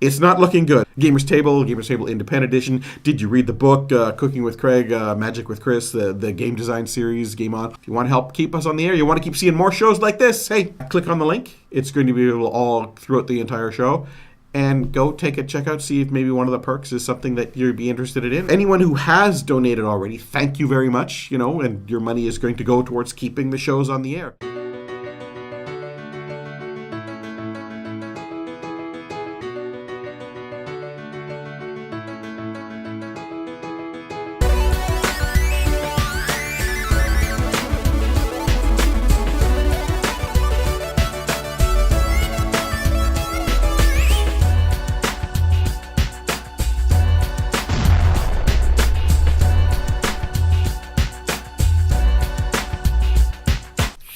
It's not looking good. Gamers Table Independent Edition. Did you read the book, Cooking with Craig, Magic with Chris, the game design series, Game On? If you want to help keep us on the air, you want to keep seeing more shows like this, hey, click on the link. It's going to be all throughout the entire show. And go take a check out, see if maybe one of the perks is something that you'd be interested in. Anyone who has donated already, thank you very much, and your money is going to go towards keeping the shows on the air.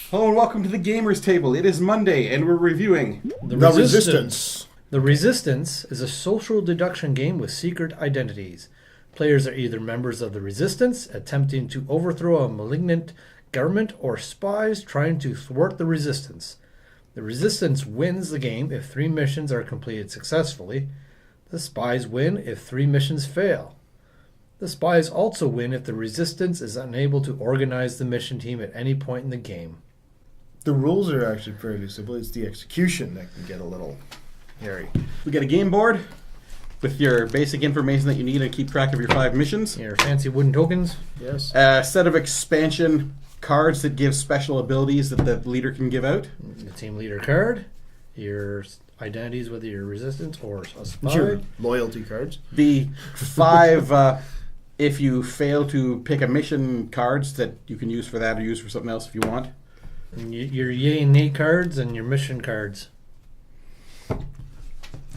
Hello and welcome to the Gamers Table. It is Monday and we're reviewing The Resistance. The Resistance is a social deduction game with secret identities. Players are either members of the Resistance attempting to overthrow a malignant government or spies trying to thwart the Resistance. The Resistance wins the game if 3 missions are completed successfully. The spies win if 3 missions fail. The spies also win if the Resistance is unable to organize the mission team at any point in the game. The rules are actually fairly simple. It's the execution that can get a little hairy. We got a game board with your basic information that you need to keep track of your 5 missions. Your fancy wooden tokens. Yes. A set of expansion cards that give special abilities that the leader can give out. The team leader card. Your identities, whether you're Resistance or a spy. Your loyalty cards. The 5, if you fail to pick a mission cards that you can use for that or use for something else if you want. And your yay and nay cards and your mission cards.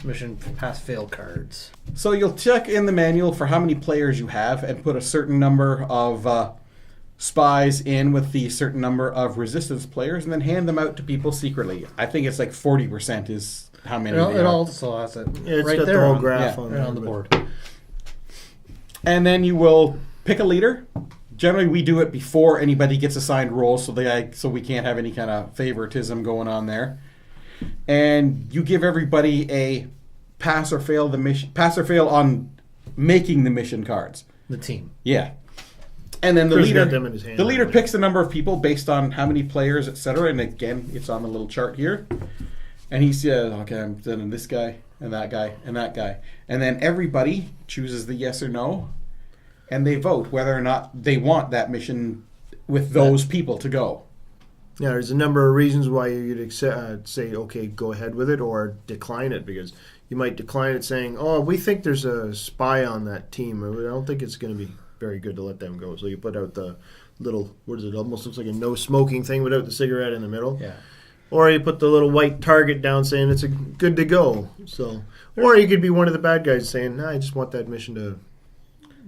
Mission pass-fail cards. So you'll check in the manual for how many players you have and put a certain number of spies in with the certain number of Resistance players and then hand them out to people secretly. I think it's like 40% is how many they It are. also has it It's right got there the whole on, graph yeah, on, right there, on the but- board. And then you will pick a leader. Generally, we do it before anybody gets assigned roles, so we can't have any kind of favoritism going on there. And you give everybody a pass or fail on making the mission cards. The team. Yeah. And then the Chris leader, got them in his hand the leader already. picks the number of people based on how many players, etc. And again, it's on the little chart here. And he says, okay, I'm sending this guy and that guy and that guy. And then everybody chooses the yes or no. And they vote whether or not they want that mission with those people to go. Yeah, there's a number of reasons why you'd say, okay, go ahead with it, or decline it, because you might decline it saying, oh, we think there's a spy on that team. I don't think it's going to be very good to let them go. So you put out the little, what is it, almost looks like a no smoking thing without the cigarette in the middle. Yeah. Or you put the little white target down saying it's good to go. So, or you could be one of the bad guys saying, nah, I just want that mission to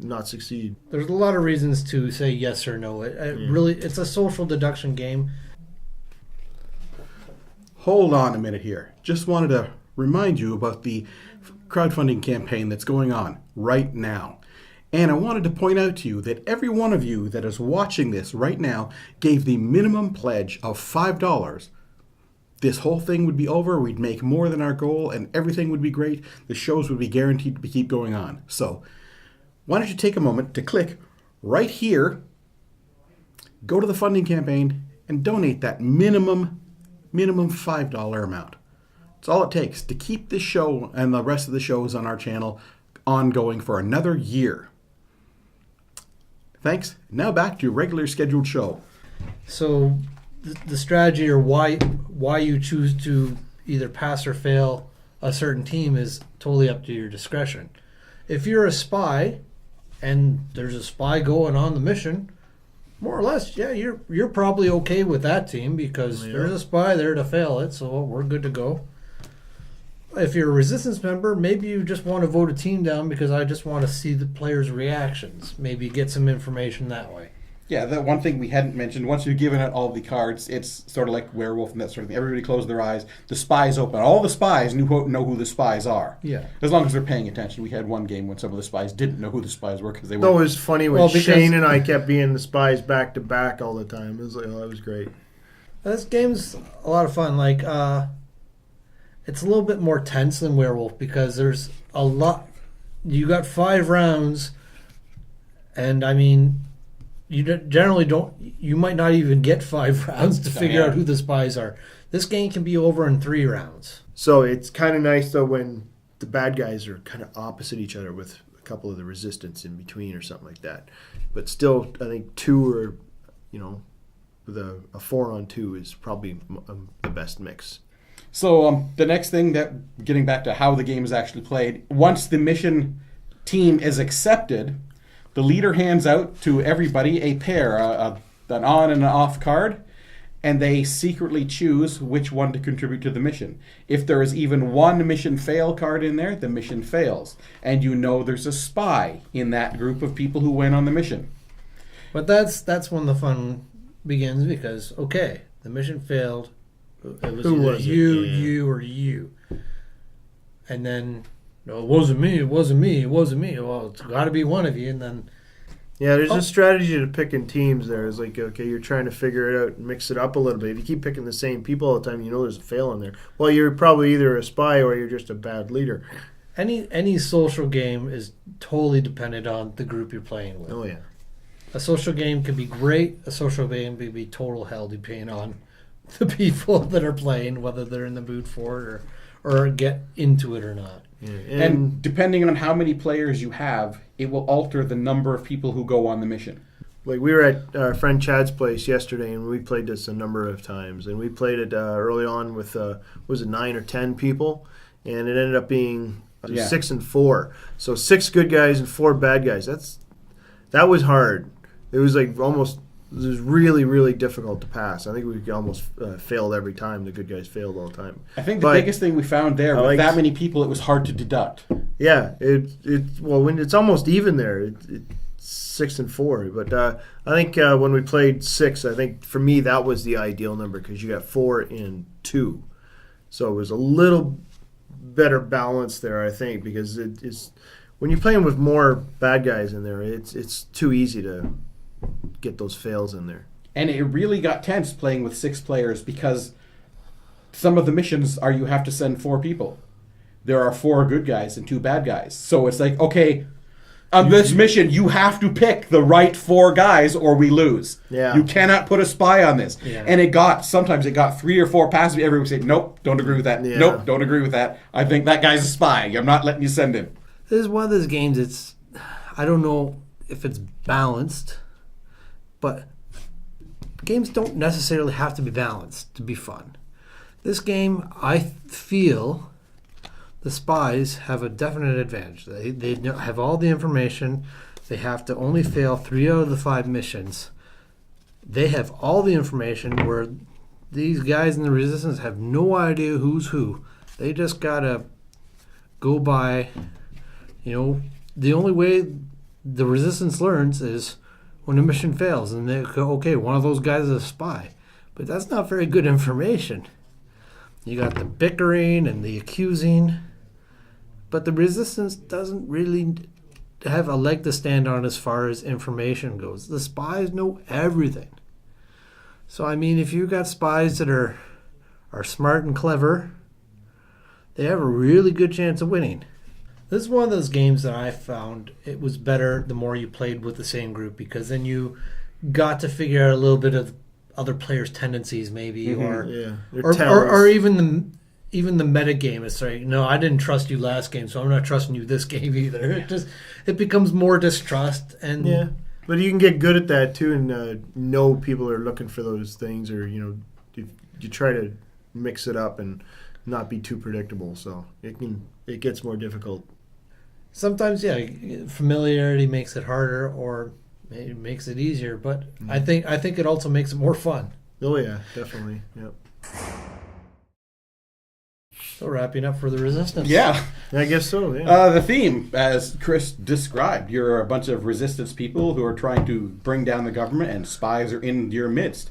not succeed. There's a lot of reasons to say yes or no. Really, it's a social deduction game. Hold on a minute here. Just wanted to remind you about the crowdfunding campaign that's going on right now. And I wanted to point out to you that every one of you that is watching this right now gave the minimum pledge of $5. This whole thing would be over. We'd make more than our goal and everything would be great. The shows would be guaranteed to keep going on. So why don't you take a moment to click right here, go to the funding campaign, and donate that minimum $5 amount. It's all it takes to keep this show and the rest of the shows on our channel ongoing for another year. Thanks. Now back to your regular scheduled show. So the strategy or why you choose to either pass or fail a certain team is totally up to your discretion. If you're a spy and there's a spy going on the mission, more or less, yeah, you're probably okay with that team because there's a spy there to fail it, so we're good to go. If you're a Resistance member, maybe you just want to vote a team down because I just want to see the players' reactions. Maybe get some information that way. Yeah, that one thing we hadn't mentioned, once you've given out all the cards, it's sort of like Werewolf and that sort of thing. Everybody closed their eyes. The spies open. All the spies know who the spies are. Yeah. As long as they're paying attention. We had one game when some of the spies didn't know who the spies were because they No, it were... was funny when Shane and I kept being the spies back to back all the time. It was like, oh, that was great. This game's a lot of fun. Like, it's a little bit more tense than Werewolf because there's a lot. You got 5 rounds, and I mean, you generally don't. You might not even get 5 rounds to figure out who the spies are. This game can be over in 3 rounds. So it's kind of nice though when the bad guys are kind of opposite each other with a couple of the resistance in between or something like that. But still, I think 2 or with a 4-on-2 is probably the best mix. So the next thing, that getting back to how the game is actually played, once the mission team is accepted, the leader hands out to everybody a pair, an on and an off card, and they secretly choose which one to contribute to the mission. If there is even one mission fail card in there, the mission fails. And there's a spy in that group of people who went on the mission. But that's when the fun begins because, okay, the mission failed. It was Who was it? Yeah. you, or you. And then, no, it wasn't me. Well, it's got to be one of you. And then... Yeah, there's a strategy to picking teams there. It's like, okay, you're trying to figure it out and mix it up a little bit. If you keep picking the same people all the time, there's a fail in there. Well, you're probably either a spy or you're just a bad leader. Any social game is totally dependent on the group you're playing with. Oh, yeah. A social game can be great. A social game can be total hell depending on the people that are playing, whether they're in the mood for it or get into it or not. Yeah. And depending on how many players you have, it will alter the number of people who go on the mission. Like we were at our friend Chad's place yesterday, and we played this a number of times. And we played it early on with 9 or 10 people, and it ended up being 6 and 4. So 6 good guys and 4 bad guys. That was hard. It was like almost. It was really, really difficult to pass. I think we almost failed every time. The good guys failed all the time. I think the biggest thing we found there, with that many people, it was hard to deduct. Yeah, when it's almost even there, it's 6 and 4. But I think when we played 6, I think for me that was the ideal number because you got 4 and 2, so it was a little better balance there. I think because it's when you're playing with more bad guys in there, it's too easy to get those fails in there. And it really got tense playing with 6 players because some of the missions are you have to send 4 people. There are 4 good guys and 2 bad guys. So it's like, okay, on this mission, you have to pick the right 4 guys or we lose. Yeah. You cannot put a spy on this. Yeah. And sometimes it got 3 or 4 passes. Everyone would say, nope, don't agree with that. Yeah. Nope, don't agree with that. I think that guy's a spy. I'm not letting you send him. This is one of those games, I don't know if it's balanced, but games don't necessarily have to be balanced to be fun. This game, I feel the spies have a definite advantage. They have all the information. They have to only fail 3 out of the 5 missions. They have all the information where these guys in the Resistance have no idea who's who. They just got to go by, the only way the Resistance learns is when a mission fails and they go, okay, one of those guys is a spy. But that's not very good information. You got the bickering and the accusing, but the Resistance doesn't really have a leg to stand on as far as information goes. The spies know everything. So, I mean, if you've got spies that are smart and clever, they have a really good chance of winning. This is one of those games that I found it was better the more you played with the same group because then you got to figure out a little bit of other players' tendencies maybe or even the meta game is saying, no, I didn't trust you last game, so I'm not trusting you this game either. It becomes more distrust and yeah. But you can get good at that too and know people are looking for those things or you try to mix it up and not be too predictable, so it gets more difficult. Sometimes, familiarity makes it harder, or it makes it easier. But I think it also makes it more fun. Oh yeah, definitely. Yep. So wrapping up for the Resistance. Yeah, I guess so. Yeah. The theme, as Chris described, you're a bunch of Resistance people who are trying to bring down the government, and spies are in your midst.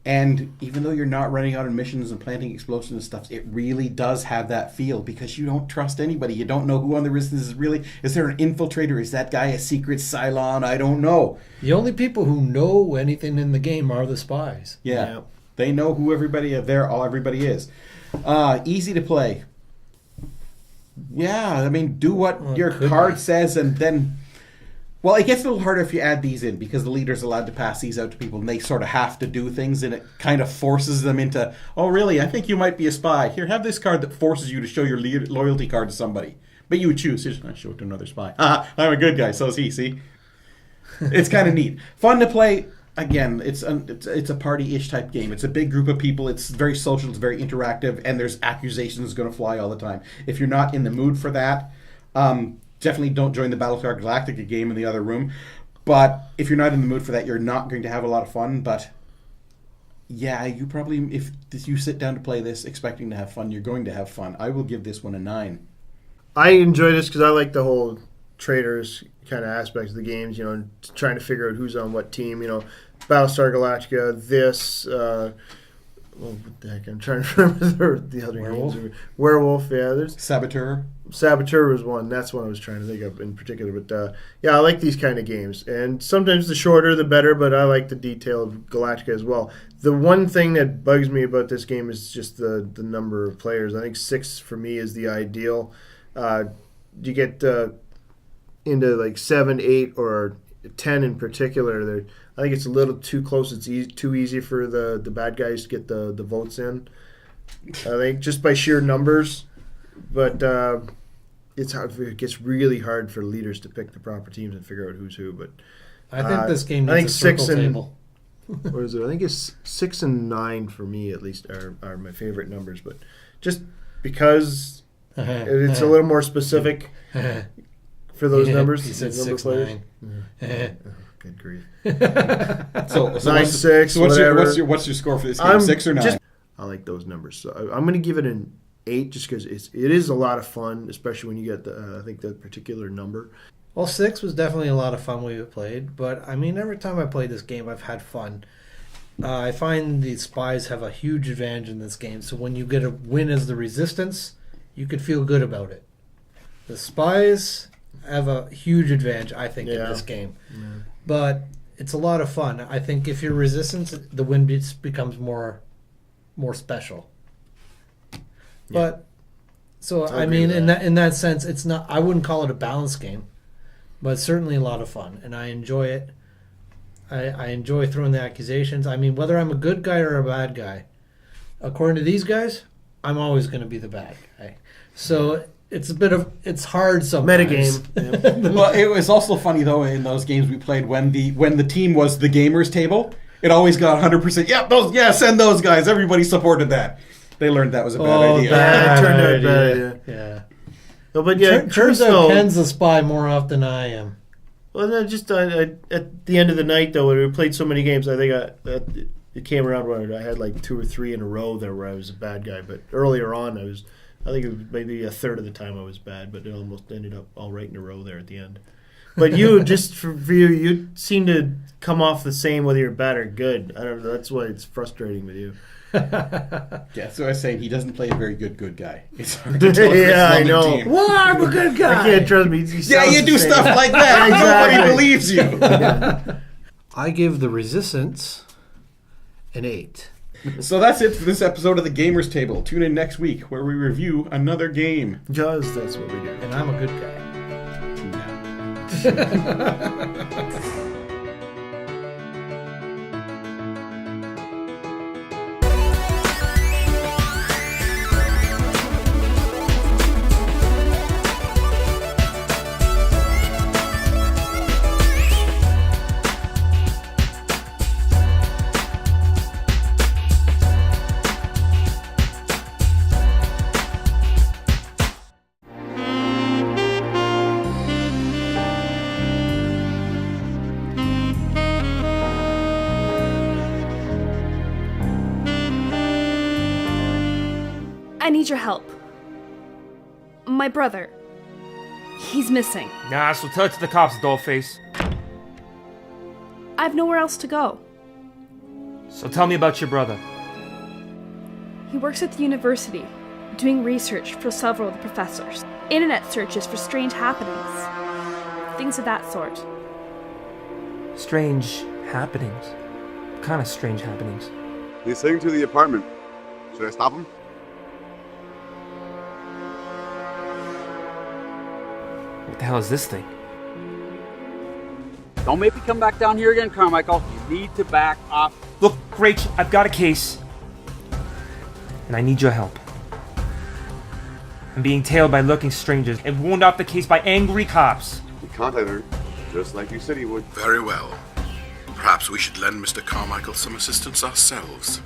And even though you're not running out on missions and planting explosives and stuff, it really does have that feel because you don't trust anybody. You don't know who on the Resistance is really. Is there an infiltrator? Is that guy a secret Cylon? I don't know. The only people who know anything in the game are the spies. Yeah. They know who everybody is. Easy to play. Yeah, I mean, do what Well, your could card be. says, and then... Well, it gets a little harder if you add these in, because the leader's allowed to pass these out to people, and they sort of have to do things, and it kind of forces them into, oh, really, I think you might be a spy. Here, have this card that forces you to show your loyalty card to somebody. But you would choose, here's going to show it to another spy. I'm a good guy, so is he, see? It's kind of neat. Fun to play. Again, it's a party-ish type game. It's a big group of people. It's very social. It's very interactive, and there's accusations going to fly all the time. If you're not in the mood for that, definitely don't join the Battlestar Galactica game in the other room. But if you're not in the mood for that, you're not going to have a lot of fun. But yeah, you probably, if you sit down to play this expecting to have fun, you're going to have fun. I will give this one a 9. I enjoy this because I like the whole traders kind of aspects of the games, trying to figure out who's on what team, Battlestar Galactica, this, what the heck, I'm trying to remember the other Werewolf? games. Werewolf, yeah, there's Saboteur. Saboteur was one. That's one I was trying to think of in particular. But yeah, I like these kind of games. And sometimes the shorter, the better, but I like the detail of Galactica as well. The one thing that bugs me about this game is just the number of players. I think 6 for me is the ideal. You get into like 7, 8, or 10 in particular. I think it's a little too close. It's too easy for the bad guys to get the votes in. I think just by sheer numbers. But it's hard. It gets really hard for leaders to pick the proper teams and figure out who's who. But I think this game I needs think a circle 6 and table. what is it? I think it's 6 and 9 for me at least are my favorite numbers. But just because it's a little more specific for those numbers. He said the number of 6, players. 9. Oh, good grief. So 9, 6, whatever. what's your score for this game? 6 or 9? I like those numbers. So I'm going to give it an 8 just because it is a lot of fun, especially when you get I think that particular number. Well, 6 was definitely a lot of fun we played, but I mean, every time I play this game, I've had fun. I find the spies have a huge advantage in this game, so when you get a win as the resistance, you could feel good about it. The spies have a huge advantage, I think, in this game. Yeah. But it's a lot of fun. I think if you're resistance, the win becomes more special. But so I mean, in that sense, it's not. I wouldn't call it a balanced game, but it's certainly a lot of fun, and I enjoy it. I enjoy throwing the accusations. I mean, whether I'm a good guy or a bad guy, according to these guys, I'm always going to be the bad guy. So it's hard sometimes. Metagame. Yep. Well, it was also funny though in those games we played when the team was the gamers table. It always got 100%. Yeah, send those guys. Everybody supported that. They learned that was a bad idea. Yeah, it turned out bad. Yeah. No, but yeah, Turns out Ken's the spy more often than I am. Well, no, just at the end of the night though, when we played so many games, I think it came around when I had like 2 or 3 in a row there where I was a bad guy. But earlier on, I think it was maybe a third of the time I was bad, but it almost ended up all right in a row there at the end. But you, just for you, you seem to come off the same whether you're bad or good. I don't know. That's why it's frustrating with you. Yeah, so I was saying he doesn't play a very good guy. It's hard to tell. Yeah, I know. Team. Well, I'm a good guy. I can't trust me. Yeah, you do stuff like that. Exactly. Nobody believes you. I give the resistance an 8. So that's it for this episode of the Gamers Table. Tune in next week where we review another game. Because that's what we do. And I'm a good guy. I need your help. My brother. He's missing. Nah, so tell it to the cops, dollface. I have nowhere else to go. So tell me about your brother. He works at the university, doing research for several of the professors. Internet searches for strange happenings. Things of that sort. Strange happenings. What kind of strange happenings? He's heading to the apartment. Should I stop him? What the hell is this thing? Don't make me come back down here again, Carmichael. You need to back off. Look, Rach, I've got a case. And I need your help. I'm being tailed by lurking strangers and warned off the case by angry cops. He contacted her, just like you said he would. Very well. Perhaps we should lend Mr. Carmichael some assistance ourselves.